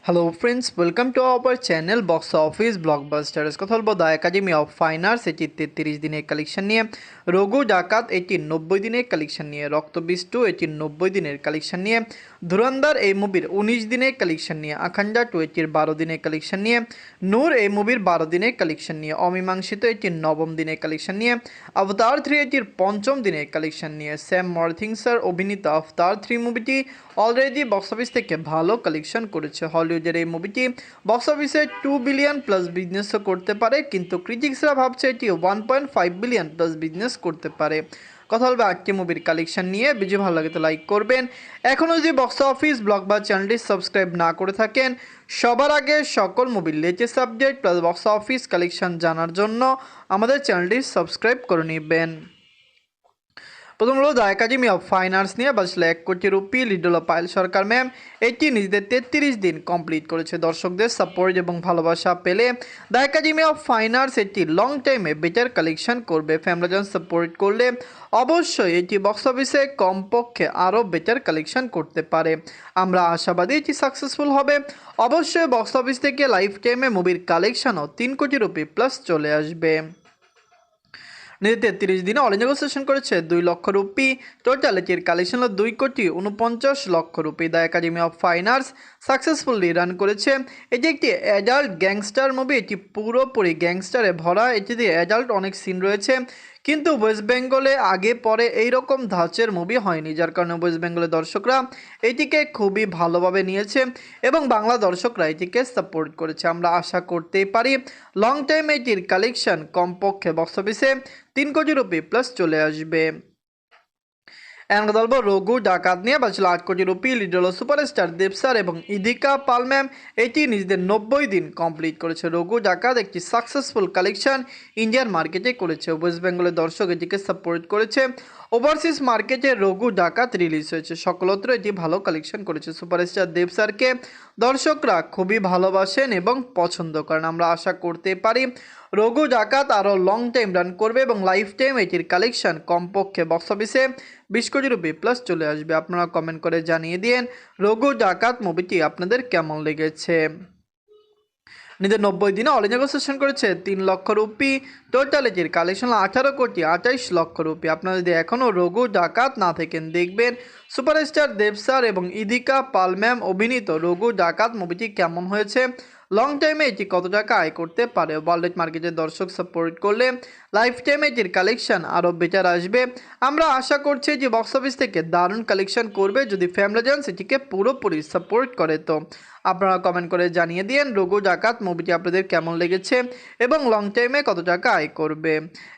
Hello friends, welcome to our channel Box Office Blockbusters। কথা বলবো the academy of fine arts এটি 33 দিনের collection নিয়ে, রঘু ডাকাত এটি 90 দিনের কালেকশন নিয়ে, রক্তবীজ 2 এটি 90 দিনের কালেকশন নিয়ে, ধুরন্ধর এই মুভির 19 দিনের কালেকশন নিয়ে, আখান্ডা 2 এটির 12 দিনের কালেকশন নিয়ে, নূর এই মুভির 12 দিনের কালেকশন নিয়ে, অমীমাংসিত এটির 9ম দিনের কালেকশন নিয়ে, অবতার 3 এটির 5ম দিনের কালেকশন নিয়ে। স্যাম ওয়ারথিংসার অভিনীত অবতার 3 মুভিটি অলরেডি বক্স অফিস থেকে ভালো কালেকশন করেছে। হলিউডের এই মুভিটি বক্স অফিসে 2 বিলিয়ন প্লাস বিজনেসও করতে পারে, কিন্তু ক্রিটিক্সরা ভাবছে এটি 1.5 বিলিয়ন প্লাস বিজনেস করতে পারে। কথা বলবে আজকে মুভির কালেকশন নিয়ে। ভিডিও ভালো লাগে তো লাইক করবেন। এখনও যদি বক্স অফিস ব্লগ বা চ্যানেলটি সাবস্ক্রাইব না করে থাকেন, সবার আগে সকল মুভির latest update plus box office collection জানার জন্য আমাদের চ্যানেলটি সাবস্ক্রাইব করে নেবেন। প্রথম হলো the academy of fine arts নিয়ে বাজল 1 কোটি রুপি। লিড হলো পায়েল সরকার ম্যাম। এটি নিজেদের 33 দিন কমপ্লিট করেছে। দর্শকদের সাপোর্ট এবং ভালোবাসা পেলে the academy of fine arts এটি লং টাইমে বেটার কালেকশন করবে। ফ্যামিলিজন সাপোর্ট করলে অবশ্যই এটি বক্স অফিসে কমপক্ষে আরও বেটার কালেকশন করতে পারে। আমরা আশাবাদী এটি সাকসেসফুল হবে। অবশ্যই বক্স অফিস থেকে লাইফ টাইমে মুভির কালেকশনও 3 কোটি রুপি প্লাস চলে আসবে। নিজে 33 দিনে অল ইন্ডিয়া সেশন করেছে 2 লক্ষ রুপি। টোটাল এটির কালেকশন হলো 2 কোটি 49 লক্ষ rupee. The academy of fine arts successfully run করেছে। এটি একটি অ্যাডাল্ট গ্যাংস্টার মুভি। এটি পুরোপুরি গ্যাংস্টারে ভরা। এটিতে অ্যাডাল্ট অনেক সিন রয়েছে, কিন্তু ওয়েস্ট বেঙ্গলে আগে পরে এইরকম ধাঁচের মুভি হয়নি, যার কারণে ওয়েস্ট বেঙ্গলের দর্শকরা এটিকে খুবই ভালোভাবে নিয়েছে এবং বাংলা দর্শকরা এটিকে সাপোর্ট করেছে। আমরা আশা করতেই পারি লং টাইম এটির কালেকশন কমপক্ষে বক্স অফিসে 3 কোটি রুপি প্লাস চলে আসবে। এমন কথা বলবো রঘু ডাকাত নিয়ে বাজল 8 কোটি রুপি। লিড হলো সুপারস্টার দেব স্যার এবং ইদিকা পাল ম্যাম। এটি নিজেদের 90 দিন কমপ্লিট করেছে। রঘু ডাকাত একটি সাকসেসফুল কালেকশন ইন্ডিয়ান মার্কেটে করেছে। ওয়েস্ট বেঙ্গলের দর্শক এটিকে সাপোর্ট করেছে। ওভারসিজ মার্কেটে রঘু ডাকাত রিলিজ হয়েছে, সকলত্র এটি ভালো কালেকশন করেছে। সুপারস্টার দেব স্যারকে দর্শকরা খুবই ভালোবাসেন এবং পছন্দ করেন। আমরা আশা করতে পারি রঘু ডাকাত আরও লং টাইম রান করবে এবং লাইফ টাইম এটির কালেকশন কমপক্ষে বক্স অফিসে 20 কোটি রুপি প্লাস চলে আসবে। আপনারা কমেন্ট করে জানিয়ে দিন রঘু ডাকাত মুভিটি আপনাদের কেমন লেগেছে। নিজের 90 দিনে অল ইন্ডিয়া সেশন করেছে 3 লক্ষ রুপি। টোটাল এটির কালেকশন 18 কোটি 28 লক্ষ রুপি। আপনারা যদি এখনও রঘু ডাকাত না থাকেন, দেখবেন সুপারস্টার দেব স্যার এবং ইদিকা পাল ম্যাম অভিনীত রঘু ডাকাত মুভিটি কেমন হয়েছে, লং টাইমে এটি কত টাকা আয় করতে পারে। ওয়ার্ল্ড মার্কেটের দর্শক সাপোর্ট করলে লাইফ টাইমে এটির কালেকশন আরও বেটার আসবে। আমরা আশা করছি যে বক্স অফিস থেকে দারুণ কালেকশন করবে যদি ফ্যামিলিজন্স এটিকে পুরোপুরি সাপোর্ট করে। তো আপনারা কমেন্ট করে জানিয়ে দিন রঘু ডাকাত মুভিটি আপনাদের কেমন লেগেছে এবং লং টাইমে কত টাকা আয় করবে।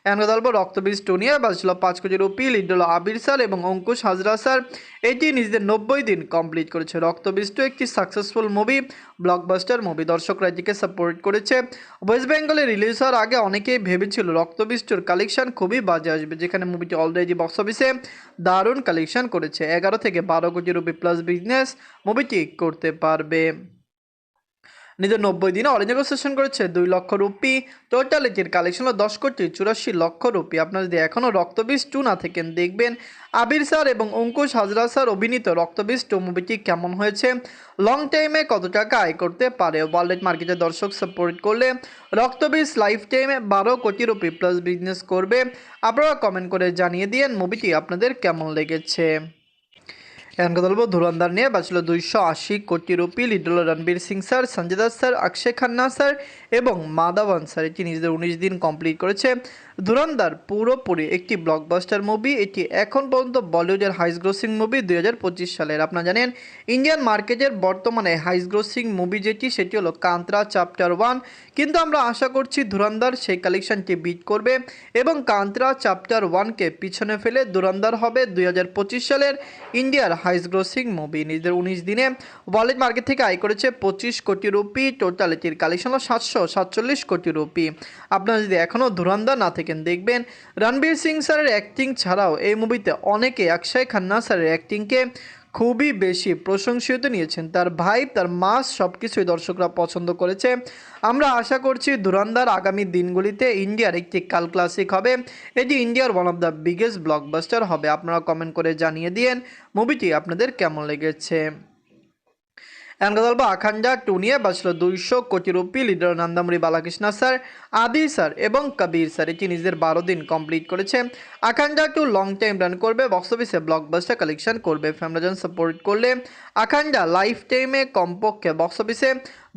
এখন কথা বলবো রক্তবীজ 2 নিয়ে বাজল 5 কোটি রুপি। লিড হলো আবির স্যার এবং অঙ্কুশ হাজরা স্যার। এটি নিজেদের 90 দিন কমপ্লিট করেছে। রক্তবীজ 2 একটি সাকসেসফুল মুভি, ব্লকবাস্টার মুভি। দর্শকরা এটিকে সাপোর্ট করেছে। ওয়েস্ট বেঙ্গলে রিলিজ হওয়ার আগে অনেকেই ভেবেছিল রক্তবীজ 2-র কালেকশন খুবই বাজে আসবে, যেখানে মুভিটি অলরেডি বক্স অফিসে দারুণ কালেকশন করেছে। 11 থেকে 12 কোটি রুপি প্লাস বিজনেস মুভিটি করতে পারবে। নিজের 90 দিনে অল ইন্ডিয়া সেশন করেছে 2 লক্ষ রুপি। টোটাল এটির কালেকশন হলো 10 কোটি 84 লক্ষ রুপি। আপনারা যদি এখনও রক্তবীজ 2 না থাকেন, দেখবেন আবির স্যার এবং অঙ্কুশ হাজরা স্যার অভিনীত রক্তবীজ 2 মুভিটি কেমন হয়েছে, লং টাইমে কত টাকা আয় করতে পারে। ওয়ার্ল্ড মার্কেটের দর্শক সাপোর্ট করলে রক্তবীজ লাইফ টাইমে 12 কোটি রুপি প্লাস বিজনেস করবে। আপনারা কমেন্ট করে জানিয়ে দিন মুভিটি আপনাদের কেমন লেগেছে। এখন কথা বলবো ধুরন্ধর নিয়ে বাঁচল 280 কোটি রুপি। লিড হলো রণবীর সিং স্যার, সঞ্জয় দাস স্যার, অক্ষয় খান্না স্যার এবং মাধবন স্যার। এটি নিজেদের 19 দিন কমপ্লিট করেছে। ধুরন্ধর পুরোপুরি একটি ব্লকবাস্টার মুভি। এটি এখন পর্যন্ত বলিউডের হাইস্ট গ্রোসিং মুভি 2025 সালের। আপনারা জানেন ইন্ডিয়ান মার্কেটের বর্তমানে হাইস্ট গ্রোসিং মুভি যেটি, সেটি হলো কান্তারা চ্যাপ্টার 1, কিন্তু আমরা আশা করছি ধুরন্ধর সেই কালেকশনটি বিট করবে এবং কান্তারা চ্যাপ্টার 1কে পিছনে ফেলে ধুরন্ধর হবে 2025 সালের ইন্ডিয়ার হাইস্ট গ্রোসিং মুভি। নিজেদের 19 দিনে ওয়ার্ল্ড মার্কেট থেকে আয় করেছে 25 কোটি রুপি। টোটাল এটির কালেকশন হলো 747 কোটি রুপি। আপনারা যদি এখনও ধুরন্ধর না থাকেন, দেখবেন রণবীর সিং স্যারের অ্যাক্টিং ছাড়াও এই মুভিতে অনেকে অক্ষয় খান্না স্যারের অ্যাক্টিংকে খুবই বেশি প্রশংসিত নিয়েছেন। তার ভাইব, তার মাস সব কিছুই দর্শকরা পছন্দ করেছে। আমরা আশা করছি ধুরন্ধর আগামী দিনগুলিতে ইন্ডিয়ার একটি কাল ক্লাসিক হবে। এটি ইন্ডিয়ার one of the biggest blockbuster হবে। আপনারা কমেন্ট করে জানিয়ে দিন মুভিটি আপনাদের কেমন লেগেছে। এখন কথা বলবো আখান্ডা 2 নিয়ে বাঁচল 200 কোটি rupee. Leader Nandamuri Balakrishna sir, আদি স্যার এবং কবির স্যার এটি নিজেদের 12 দিন কমপ্লিট করেছে। আখান্ডা 2 লং টাইম রান করবে, বক্স অফিসে ব্লকবাস্টার কালেকশন করবে। ফ্যামিলিজন সাপোর্ট করলে আখান্ডা লাইফ টাইমে কমপক্ষে বক্স অফিসে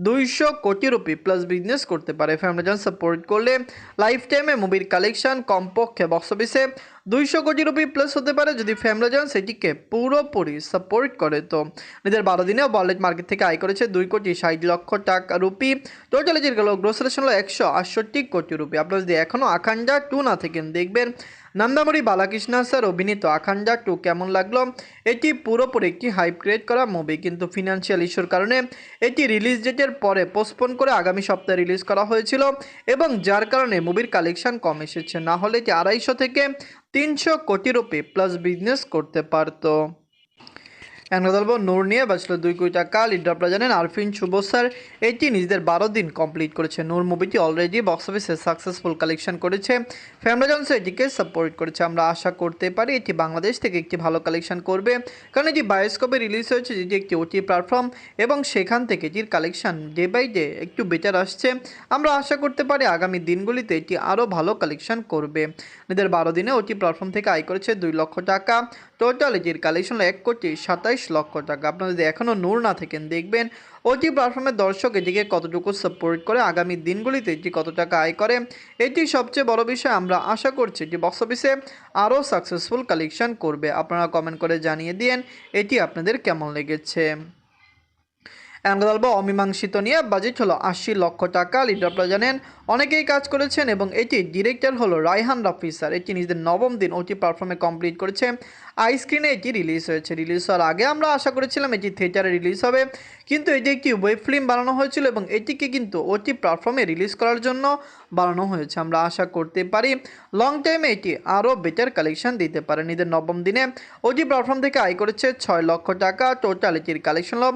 200 কোটি রুপি প্লাস বিজনেস করতে পারে। ফ্যামিলিজন সাপোর্ট করলে লাইফ টাইমে মুভির কালেকশন কমপক্ষে বক্স অফিসে 200 কোটি রুপি প্লাস হতে পারে যদি ফ্যামিলিজন সেটিকে পুরোপুরি সাপোর্ট করে। তো নিজের 12 দিনে ওয়ার্ল্ড মার্কেট থেকে আয় করেছে 2,60,00,000 টাকা রুপি। টোটাল এর গেল গ্রোস রেশন হলো 168 কোটি রুপি। আপনারা যদি এখনও আখান্ডা 2 না থাকেন দেখবেন নন্দামুরি বালাকৃষ্ণ স্যার অভিনীত আখান্ডা 2 কেমন লাগলো। এটি পুরোপুরি একটি হাইপ ক্রিয়েট করা মুভি, কিন্তু ফিনান্সিয়াল ইস্যুর কারণে এটি রিলিজ ডেটের পরে পোস্টপোন করে আগামী সপ্তাহে রিলিজ করা হয়েছিল এবং যার কারণে মুভির কালেকশন কম এসেছে, না হলে এটি 250 থেকে 300 কোটি রুপি প্লাস বিজনেস করতে পারতো। এখন কথা বলবো নূর নিয়ে বাঁচলো 2 কোটি টাকা। লিডার আপনারা জানেন আরফিন শুভ স্যার, এটি নিজেদের 12 দিন কমপ্লিট করেছে। নূর মুভিটি অলরেডি বক্স অফিসে সাকসেসফুল কালেকশন করেছে। ফ্যামিলিজনস এটিকে সাপোর্ট করেছে। আমরা আশা করতে পারি এটি বাংলাদেশ থেকে একটি ভালো কালেকশন করবে, কারণ এটি বায়োস্কোপে রিলিজ হয়েছে, যেটি একটি ওটি প্ল্যাটফর্ম এবং সেখান থেকে এটির কালেকশন ডে বাই ডে একটু বেটার আসছে। আমরা আশা করতে পারি আগামী দিনগুলিতে এটি আরও ভালো কালেকশন করবে। নিজেদের 12 দিনে ওটি প্ল্যাটফর্ম থেকে আয় করেছে 2 লক্ষ টাকা। টোটাল এটির কালেকশন 1,27,00,000 টাকা। আপনারা যদি এখনও নূর না থাকেন দেখবেন ওটি প্ল্যাটফর্মের দর্শক এটিকে কতটুকু সাপোর্ট করে, আগামী দিনগুলিতে এটি কত টাকা আয় করে। এটি সবচেয়ে বড় বিষয়। আমরা আশা করছি এটি বক্স অফিসে আরও সাকসেসফুল কালেকশন করবে। আপনারা কমেন্ট করে জানিয়ে দিন এটি আপনাদের কেমন লেগেছে। এখন কথা বলবো অমীমাংসিত নিয়ে। বাজেট হলো 80 লক্ষ টাকা। লিডার আপনারা জানেন অনেকেই কাজ করেছেন এবং এটি ডিরেক্টর হলো রায়হান রাফি স্যার। এটি নিজেদের 9ম দিন ওটি প্ল্যাটফর্মে কমপ্লিট করেছে। আই স্ক্রিনে এটি রিলিজ হয়েছে। রিলিজ হওয়ার আগে আমরা আশা করেছিলাম এটি থিয়েটারে রিলিজ হবে, কিন্তু এটি একটি ওয়েব ফিল্ম বানানো হয়েছিল এবং এটিকে কিন্তু ওটি প্ল্যাটফর্মে রিলিজ করার জন্য বানানো হয়েছে। আমরা আশা করতে পারি লং টাইমে এটি আরও বেটার কালেকশন দিতে পারে। নিজেদের 9ম দিনে ওটি প্ল্যাটফর্ম থেকে আয় করেছে 6 লক্ষ টাকা। টোটাল এটির কালেকশন হল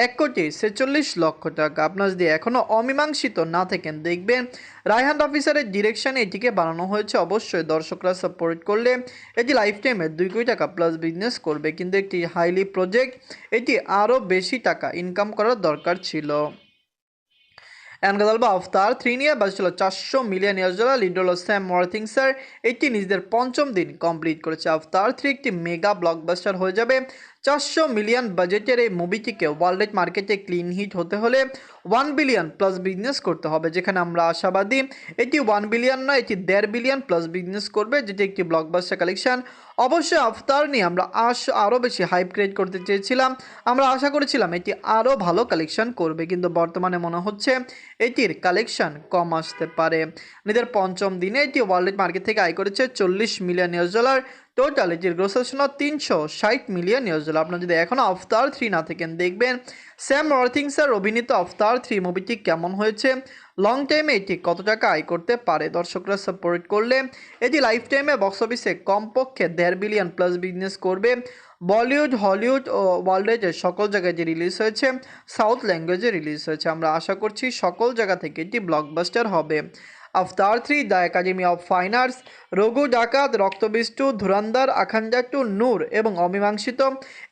1,46,00,000 টাকা। আপনারা যদি এখনও অমীমাংসিত না থাকেন দেখবেন রায়হান রাফি স্যারের ডিরেকশনে এটিকে বানানো হয়েছে। অবশ্যই দর্শকরা সাপোর্ট করলে এটি লাইফ টাইমে 2 কোটি টাকা প্লাস বিজনেস করবে, কিন্তু একটি হাইলি প্রজেক্ট, এটি আরও বেশি টাকা ইনকাম করার দরকার ছিল। এখন কথা বলবো আফতার 3 নিয়ে বাজছিল $400 মিলিয়ন। লিড হল স্যাম ওয়ার্থিং স্যার, এটি নিজেদের 5ম দিন কমপ্লিট করেছে। আফতার 3 একটি মেগা ব্লকবাস্টার হয়ে যাবে। 400 মিলিয়ন বাজেটের এই মুভিটিকে ওয়ার্ল্ড মার্কেটে ক্লিন হিট হতে হলে 1 বিলিয়ন প্লাস বিজনেস করতে হবে, যেখানে আমরা আশাবাদী এটি 1 বিলিয়ন নয়, এটি 1.5 বিলিয়ন প্লাস বিজনেস করবে, যেটি একটি ব্লকবাস্টার কালেকশন। অবশ্যই আফতার নিয়ে আমরা আরও বেশি হাইপ ক্রিয়েট করতে চেয়েছিলাম। আমরা আশা করেছিলাম এটি আরও ভালো কালেকশন করবে, কিন্তু বর্তমানে মনে হচ্ছে এটির কালেকশন কম আসতে পারে। নিজের 5ম দিনে এটি ওয়ার্ল্ড মার্কেট থেকে আয় করেছে $40 মিলিয়ন। টোটাল এটির গ্রোসেশন 360 মিলিয়ন। আপনারা যদি এখনও আফতার 3 না থাকেন দেখবেন স্যাম ওয়ার্থিং স্যার অভিনীত আফতার 3 মুভিটি কেমন হয়েছে, লং টাইমে এটি কত টাকা আয় করতে পারে। দর্শকরা সাপোর্ট করলে এটি লাইফ টাইমে বক্স অফিসে কমপক্ষে 1.5 বিলিয়ন প্লাস বিজনেস করবে। বলিউড, হলিউড ও ওয়ার্ল্ডের সকল জায়গায় যে রিলিজ হয়েছে, সাউথ ল্যাঙ্গুয়েজে রিলিজ হয়েছে। আমরা আশা করছি সকল জায়গা থেকে এটি ব্লকবাস্টার হবে। আফতার 3, the academy of fine arts, Raghu ডাকাত, রক্তবীজ 2, ধুরন্ধর, আখান্ডা 2, নূর এবং অমীমাংসিত,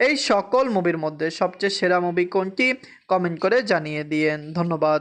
এই সকল মুভির মধ্যে সবচেয়ে সেরা মুভি কোনটি কমেন্ট করে জানিয়ে দিয়েন। ধন্যবাদ।